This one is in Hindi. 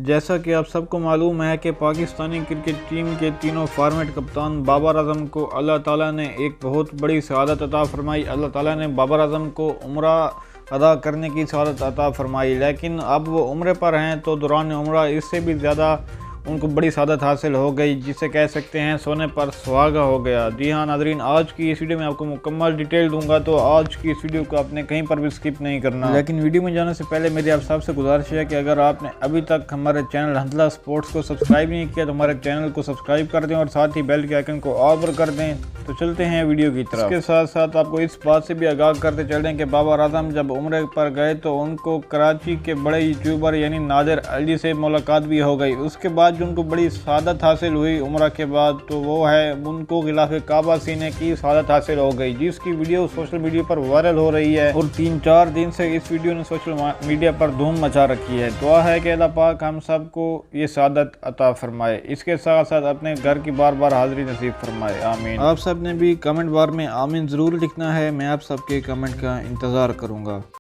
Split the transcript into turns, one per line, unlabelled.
जैसा कि आप सबको मालूम है कि पाकिस्तानी क्रिकेट टीम के तीनों फॉर्मेट कप्तान बाबर आजम को अल्लाह ताला ने एक बहुत बड़ी सआदत अता फरमाई। अल्लाह ताला ने बाबर आजम को उम्रा अदा करने की सआदत अता फरमाई, लेकिन अब वो उम्रे पर हैं तो दौरान उम्रा इससे भी ज़्यादा उनको बड़ी सआदत हासिल हो गई, जिसे कह सकते हैं सोने पर सुहागा हो गया। जी हाँ नाजरीन, आज की इस वीडियो में आपको मुकम्मल डिटेल दूंगा, तो आज की इस वीडियो को आपने कहीं पर भी स्किप नहीं करना। लेकिन वीडियो में जाने से पहले मेरी आप सबसे गुजारिश है कि अगर आपने अभी तक हमारे चैनल हंसला स्पोर्ट्स को सब्सक्राइब नहीं किया तो हमारे चैनल को सब्सक्राइब कर दें और साथ ही बेल के आइकन को ऑल पर कर दें। तो चलते हैं वीडियो की तरफ। इसके साथ साथ आपको इस बात से भी आगाह करते चलें कि बाबर आजम जब उम्रे पर गए तो उनको कराची के बड़े यूट्यूबर यानी नादिर अली से मुलाकात भी हो गई। उसके बाद जो उनको बड़ी सआदत हासिल हुई उम्रा के बाद, तो वो है उनको खिलाफ काबा सीने की सआदत हासिल हो गई, जिसकी वीडियो सोशल मीडिया पर वायरल हो रही है और 3-4 दिन से इस वीडियो ने सोशल मीडिया पर धूम मचा रखी है। दुआ है कि अल्लाह पाक हम सबको ये सआदत अता फरमाए, इसके साथ साथ अपने घर की बार बार हाजिरी नसीब फरमाए, आमीन। आप सब ने भी कमेंट बार में आमीन ज़रूर लिखना है, मैं आप सबके कमेंट का इंतज़ार करूँगा।